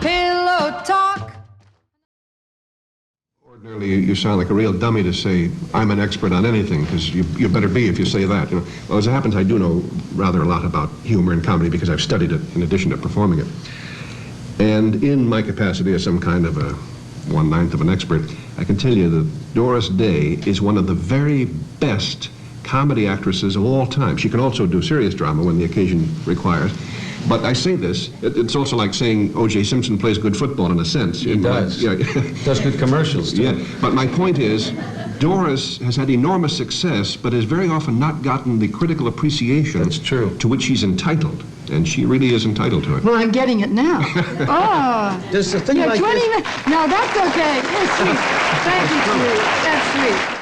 Pillow talk. Ordinarily, you sound like a real dummy to say, I'm an expert on anything, because you better be if you say that. You know? Well, as it happens, I do know rather a lot about humor and comedy because I've studied it in addition to performing it. And in my capacity as some kind of a 1/9 of an expert, I can tell you that Doris Day is one of the very best comedy actresses of all time. She can also do serious drama when the occasion requires. But I say this, it's also like saying O.J. Simpson plays good football in a sense. He does. Yeah. Does good commercials, too. Yeah, but my point is, Doris has had enormous success, but has very often not gotten the critical appreciation That's true. to which she's entitled. And she really is entitled to it. Well, I'm getting it now. Oh. Does the thing Yeah, like 20 this... minutes. No, that's okay. You're sweet. Thank you, sweet. That's sweet.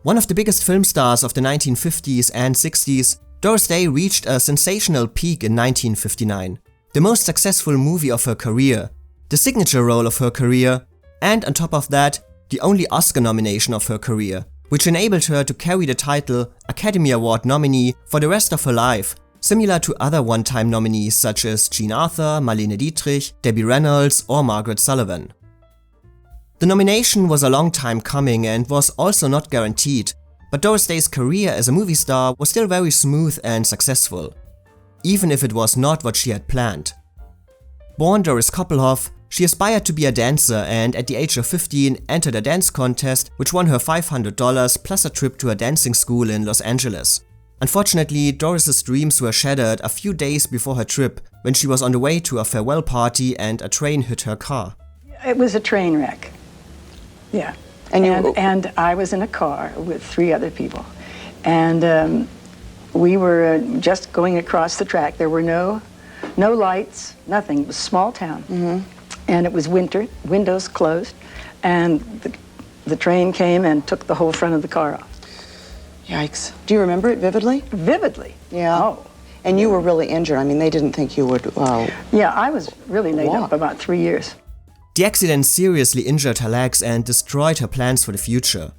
One of the biggest film stars of the 1950s and 60s, Doris Day reached a sensational peak in 1959, the most successful movie of her career, the signature role of her career, and on top of that, the only Oscar nomination of her career, which enabled her to carry the title Academy Award nominee for the rest of her life, similar to other one-time nominees such as Jean Arthur, Marlene Dietrich, Debbie Reynolds or Margaret Sullivan. The nomination was a long time coming and was also not guaranteed, but Doris Day's career as a movie star was still very smooth and successful, even if it was not what she had planned. Born Doris Koppelhoff, she aspired to be a dancer and at the age of 15 entered a dance contest which won her $500 plus a trip to a dancing school in Los Angeles. Unfortunately, Doris's dreams were shattered a few days before her trip when she was on the way to a farewell party and a train hit her car. It was a train wreck. Yeah. And I was in a car with 3 other people. And we were just going across the track. There were no lights, nothing. It was a small town. Mm-hmm. And it was winter, windows closed. And the train came and took the whole front of the car off. Yikes. Do you remember it vividly? Vividly. Yeah. Oh. And you were really injured. I mean, they didn't think you would Yeah, I was really laid walk. up about 3 years. The accident seriously injured her legs and destroyed her plans for the future.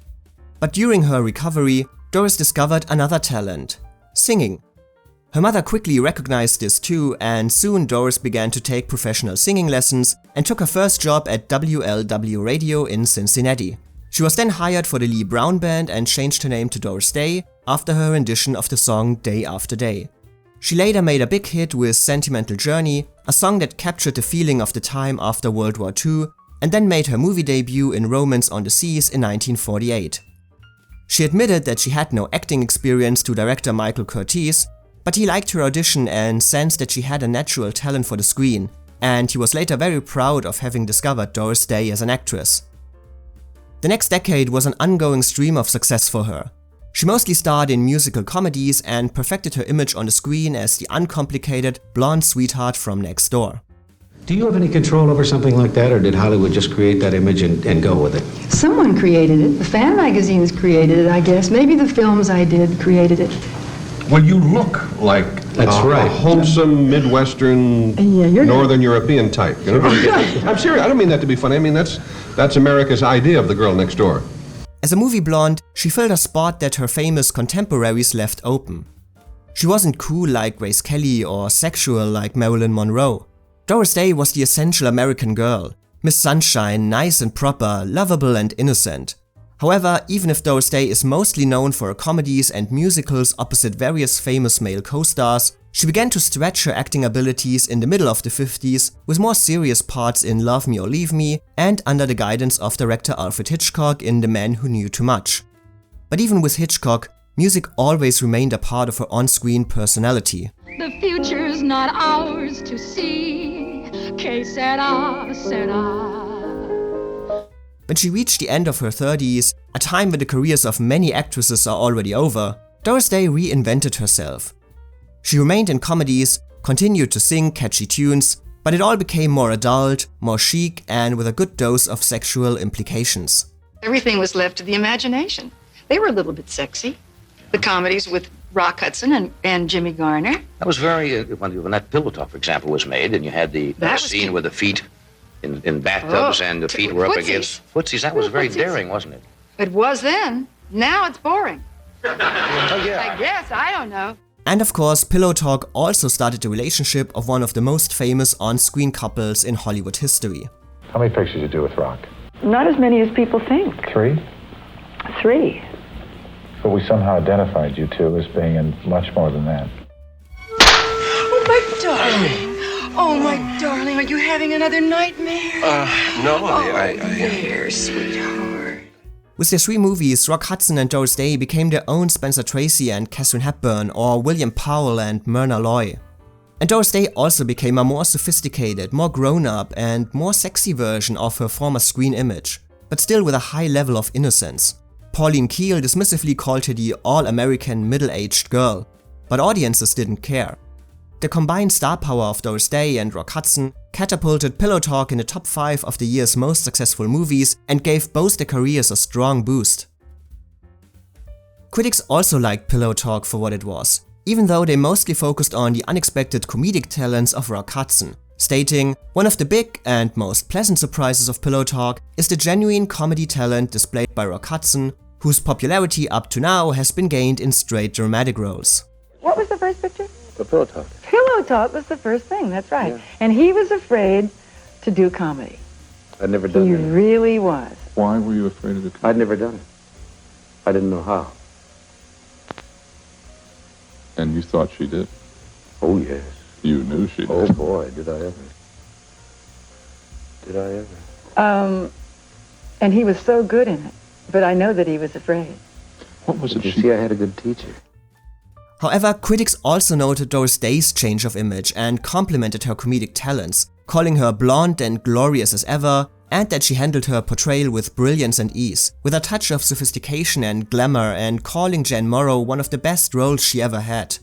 But during her recovery, Doris discovered another talent: singing. Her mother quickly recognized this too, and soon Doris began to take professional singing lessons and took her first job at WLW Radio in Cincinnati. She was then hired for the Lee Brown Band and changed her name to Doris Day after her rendition of the song Day After Day. She later made a big hit with Sentimental Journey, a song that captured the feeling of the time after World War II, and then made her movie debut in Romance on the Seas in 1948. She admitted that she had no acting experience to director Michael Curtiz, but he liked her audition and sensed that she had a natural talent for the screen, and he was later very proud of having discovered Doris Day as an actress. The next decade was an ongoing stream of success for her. She mostly starred in musical comedies and perfected her image on the screen as the uncomplicated, blonde sweetheart from next door. Do you have any control over something like that, or did Hollywood just create that image and go with it? Someone created it. The fan magazines created it, I guess. Maybe the films I did created it. Well, you look like That's right. a wholesome Midwestern, Northern European type. You know? I'm serious. I don't mean that to be funny. I mean, that's America's idea of the girl next door. As a movie blonde, she filled a spot that her famous contemporaries left open. She wasn't cool like Grace Kelly or sexual like Marilyn Monroe. Doris Day was the essential American girl, Miss Sunshine, nice and proper, lovable and innocent. However, even if Doris Day is mostly known for her comedies and musicals opposite various famous male co-stars, she began to stretch her acting abilities in the middle of the 50s with more serious parts in Love Me or Leave Me and under the guidance of director Alfred Hitchcock in The Man Who Knew Too Much. But even with Hitchcock, music always remained a part of her on-screen personality. The future's not ours to see. Que sera, sera. When she reached the end of her 30s, a time when the careers of many actresses are already over, Doris Day reinvented herself. She remained in comedies, continued to sing catchy tunes, but it all became more adult, more chic, and with a good dose of sexual implications. Everything was left to the imagination. They were a little bit sexy. The comedies with Rock Hudson and Jimmy Garner. That was very, when that Pillow Talk, for example, was made, and you had the scene with the feet in bathtubs and the feet were up against footsies. That was very daring, wasn't it? It was then. Now it's boring. Oh, yeah. I guess. I don't know. And of course, Pillow Talk also started the relationship of one of the most famous on-screen couples in Hollywood history. How many pictures did you do with Rock? Not as many as people think. 3? 3. But we somehow identified you two as being in much more than that. Oh, my darling. Oh, my darling, are you having another nightmare? No, There, sweetheart. With their 3 movies, Rock Hudson and Doris Day became their own Spencer Tracy and Katharine Hepburn, or William Powell and Myrna Loy. And Doris Day also became a more sophisticated, more grown-up and more sexy version of her former screen image, but still with a high level of innocence. Pauline Kael dismissively called her the all-American middle-aged girl, but audiences didn't care. The combined star power of Doris Day and Rock Hudson catapulted Pillow Talk in the top 5 of the year's most successful movies and gave both their careers a strong boost. Critics also liked Pillow Talk for what it was, even though they mostly focused on the unexpected comedic talents of Rock Hudson, stating, "One of the big and most pleasant surprises of Pillow Talk is the genuine comedy talent displayed by Rock Hudson, whose popularity up to now has been gained in straight dramatic roles." What was the first picture? The Pillow Talk. Pillow Talk was the first thing, that's right. Yeah. And he was afraid to do comedy. I'd never done He it. really was. Why were you afraid of it? I'd never done it. I didn't know how. And you thought she did? Oh, yes. You knew she did. Oh, boy, did I ever. Did I ever. And he was so good in it. But I know that he was afraid. What was it You see, I had a good teacher. However, critics also noted Doris Day's change of image and complimented her comedic talents, calling her blonde and glorious as ever, and that she handled her portrayal with brilliance and ease, with a touch of sophistication and glamour, and calling Jen Morrow one of the best roles she ever had.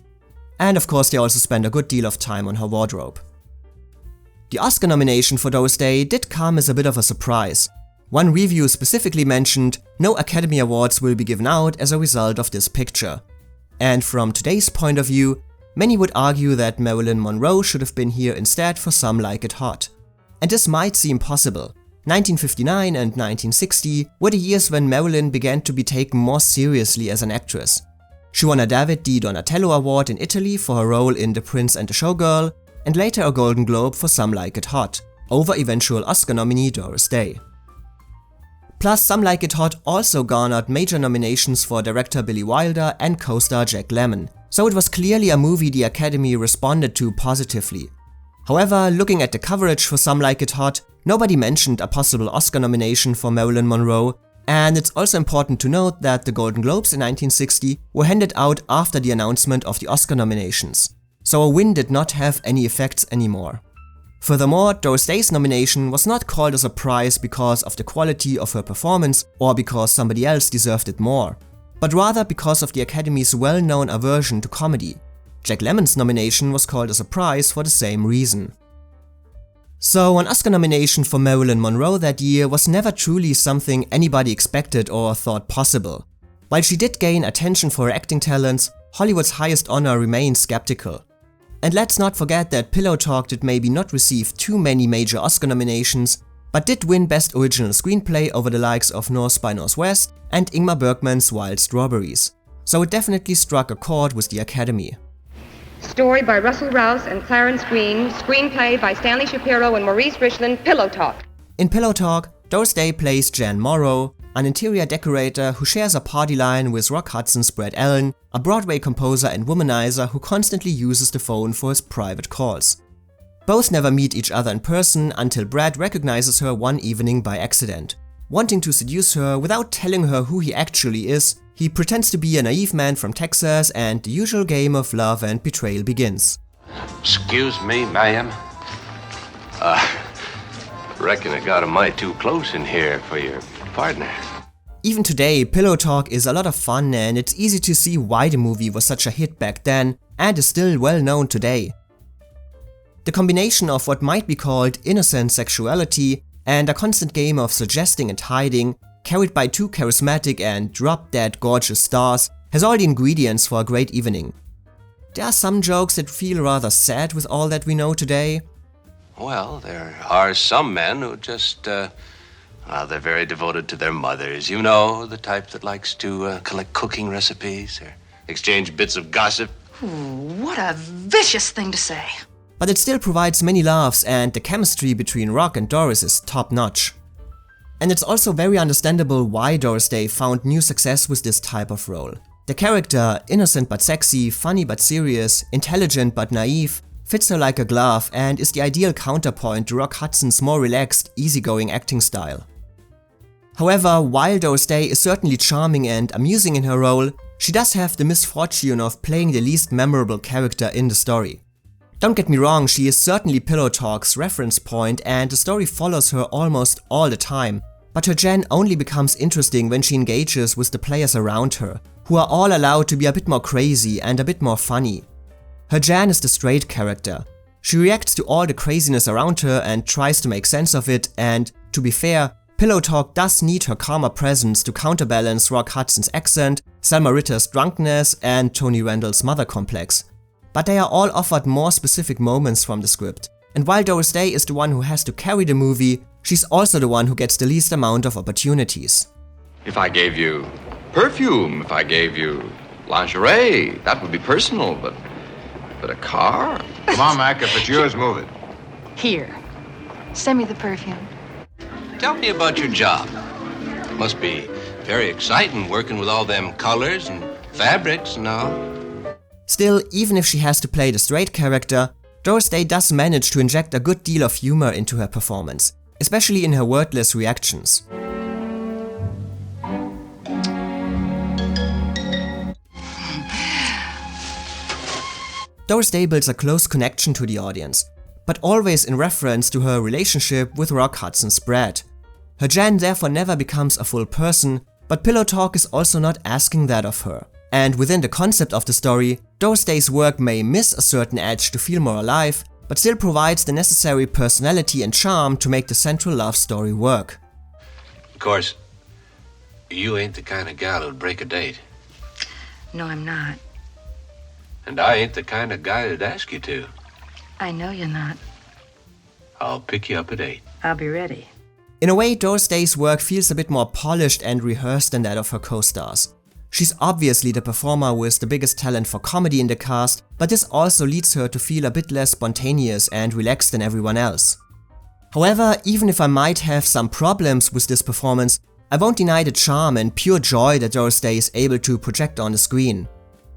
And of course they also spent a good deal of time on her wardrobe. The Oscar nomination for Doris Day did come as a bit of a surprise. One review specifically mentioned, "No Academy Awards will be given out as a result of this picture." And from today's point of view, many would argue that Marilyn Monroe should have been here instead for Some Like It Hot. And this might seem possible. 1959 and 1960 were the years when Marilyn began to be taken more seriously as an actress. She won a David di Donatello Award in Italy for her role in The Prince and the Showgirl, and later a Golden Globe for Some Like It Hot, over eventual Oscar nominee Doris Day. Plus, Some Like It Hot also garnered major nominations for director Billy Wilder and co-star Jack Lemmon, so it was clearly a movie the Academy responded to positively. However, looking at the coverage for Some Like It Hot, nobody mentioned a possible Oscar nomination for Marilyn Monroe, and it's also important to note that the Golden Globes in 1960 were handed out after the announcement of the Oscar nominations, so a win did not have any effects anymore. Furthermore, Doris Day's nomination was not called a surprise because of the quality of her performance or because somebody else deserved it more, but rather because of the Academy's well-known aversion to comedy. Jack Lemmon's nomination was called a surprise for the same reason. So an Oscar nomination for Marilyn Monroe that year was never truly something anybody expected or thought possible. While she did gain attention for her acting talents, Hollywood's highest honor remains skeptical. And let's not forget that Pillow Talk did maybe not receive too many major Oscar nominations, but did win Best Original Screenplay over the likes of North by Northwest and Ingmar Bergman's Wild Strawberries. So it definitely struck a chord with the Academy. Story by Russell Rouse and Clarence Green, screenplay by Stanley Shapiro and Maurice Richland, Pillow Talk. In Pillow Talk, Doris Day plays Jan Morrow, an interior decorator who shares a party line with Rock Hudson's Brad Allen, a Broadway composer and womanizer who constantly uses the phone for his private calls. Both never meet each other in person until Brad recognizes her one evening by accident. Wanting to seduce her without telling her who he actually is, he pretends to be a naive man from Texas, and the usual game of love and betrayal begins. Excuse me, ma'am. Reckon I got a mite too close in here for your partner. Even today, Pillow Talk is a lot of fun, and it's easy to see why the movie was such a hit back then and is still well known today. The combination of what might be called innocent sexuality and a constant game of suggesting and hiding, carried by two charismatic and drop-dead gorgeous stars, has all the ingredients for a great evening. There are some jokes that feel rather sad with all that we know today. Well, there are some men who just, they're very devoted to their mothers. You know, the type that likes to collect cooking recipes or exchange bits of gossip. Ooh, what a vicious thing to say. But it still provides many laughs, and the chemistry between Rock and Doris is top-notch. And it's also very understandable why Doris Day found new success with this type of role. The character, innocent but sexy, funny but serious, intelligent but naive, fits her like a glove and is the ideal counterpoint to Rock Hudson's more relaxed, easygoing acting style. However, while Doris Day is certainly charming and amusing in her role, she does have the misfortune of playing the least memorable character in the story. Don't get me wrong, she is certainly Pillow Talk's reference point and the story follows her almost all the time, but her Jan only becomes interesting when she engages with the players around her, who are all allowed to be a bit more crazy and a bit more funny. Her Jan is the straight character. She reacts to all the craziness around her and tries to make sense of it, and, to be fair, Pillow Talk does need her calmer presence to counterbalance Rock Hudson's accent, Selma Ritter's drunkenness, and Tony Randall's mother complex. But they are all offered more specific moments from the script. And while Doris Day is the one who has to carry the movie, she's also the one who gets the least amount of opportunities. If I gave you perfume, if I gave you lingerie, that would be personal, but a car? Come on, Mac, if it's yours, move it. Here, send me the perfume. Tell me about your job. It must be very exciting working with all them colors and fabrics and all. Still, even if she has to play the straight character, Doris Day does manage to inject a good deal of humor into her performance, especially in her wordless reactions. Doris Day builds a close connection to the audience, but always in reference to her relationship with Rock Hudson's Brad. Her Jan therefore never becomes a full person, but Pillow Talk is also not asking that of her. And within the concept of the story, Doris Day's work may miss a certain edge to feel more alive, but still provides the necessary personality and charm to make the central love story work. Of course, you ain't the kind of gal who'd break a date. No, I'm not. And I ain't the kind of guy that'd ask you to. I know you're not. I'll pick you up at 8. I'll be ready. In a way, Doris Day's work feels a bit more polished and rehearsed than that of her co-stars. She's obviously the performer with the biggest talent for comedy in the cast, but this also leads her to feel a bit less spontaneous and relaxed than everyone else. However, even if I might have some problems with this performance, I won't deny the charm and pure joy that Doris Day is able to project on the screen.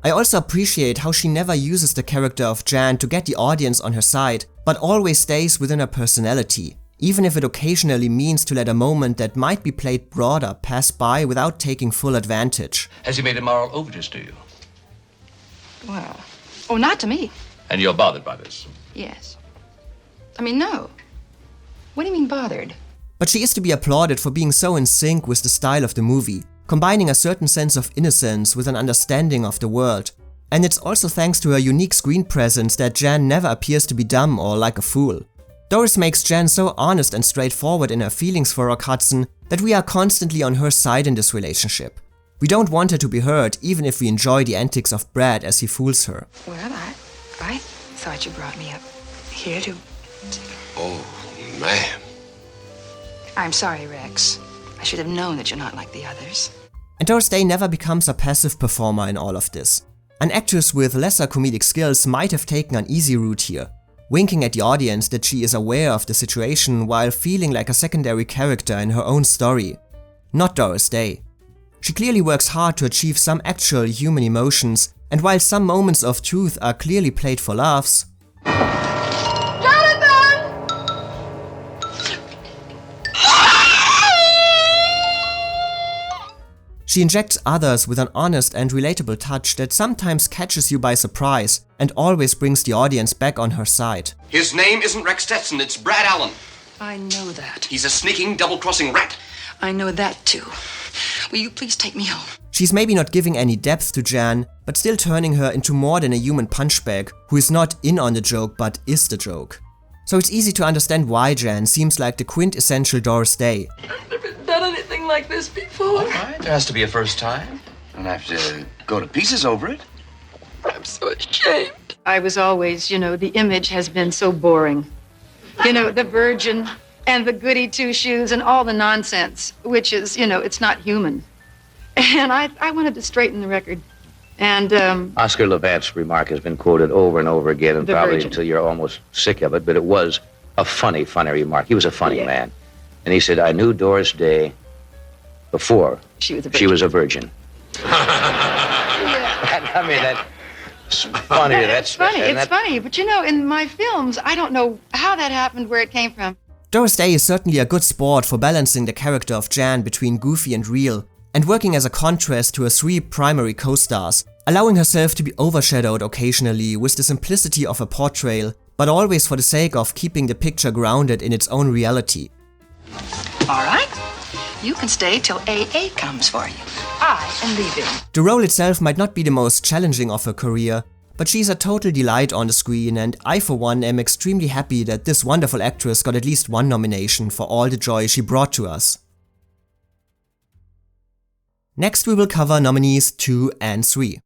I also appreciate how she never uses the character of Jan to get the audience on her side, but always stays within her personality, even if it occasionally means to let a moment that might be played broader pass by without taking full advantage. Has he made immoral overtures to you? Well, oh, not to me. And you're bothered by this? Yes. I mean, no. What do you mean bothered? But she is to be applauded for being so in sync with the style of the movie, combining a certain sense of innocence with an understanding of the world. And it's also thanks to her unique screen presence that Jan never appears to be dumb or like a fool. Doris makes Jan so honest and straightforward in her feelings for Rock Hudson that we are constantly on her side in this relationship. We don't want her to be hurt, even if we enjoy the antics of Brad as he fools her. Well, I thought you brought me up here to... Oh, man. I'm sorry, Rex. I should have known that you're not like the others. And Doris Day never becomes a passive performer in all of this. An actress with lesser comedic skills might have taken an easy route here, winking at the audience that she is aware of the situation while feeling like a secondary character in her own story. Not Doris Day. She clearly works hard to achieve some actual human emotions, and while some moments of truth are clearly played for laughs, she injects others with an honest and relatable touch that sometimes catches you by surprise and always brings the audience back on her side. His name isn't Rex Stetson, it's Brad Allen. I know that. He's a sneaking, double-crossing rat. I know that too. Will you please take me home? She's maybe not giving any depth to Jan, but still turning her into more than a human punchbag who is not in on the joke but is the joke. So it's easy to understand why Jan seems like the quintessential Doris Day. I've never done anything like this before. All right, there has to be a first time. Don't have to go to pieces over it. I'm so ashamed. I was always, the image has been so boring. The virgin and the goody two-shoes and all the nonsense, which is, it's not human. And I wanted to straighten the record And Oscar Levant's remark has been quoted over and over again, and The probably Virgin. until you're almost sick of it, but it was a funny remark. He was a funny man. And he said, I knew Doris Day before she was a virgin. she was a virgin. I mean, that's funny. It's funny. It's funny. But you know, in my films, I don't know how that happened, where it came from. Doris Day is certainly a good sport for balancing the character of Jan between goofy and real, and working as a contrast to her three primary co-stars, allowing herself to be overshadowed occasionally with the simplicity of her portrayal, but always for the sake of keeping the picture grounded in its own reality. All right. You can stay till AA comes for you. I am leaving. The role itself might not be the most challenging of her career, but she's a total delight on the screen, and I for one am extremely happy that this wonderful actress got at least one nomination for all the joy she brought to us. Next we will cover nominees 2 and 3.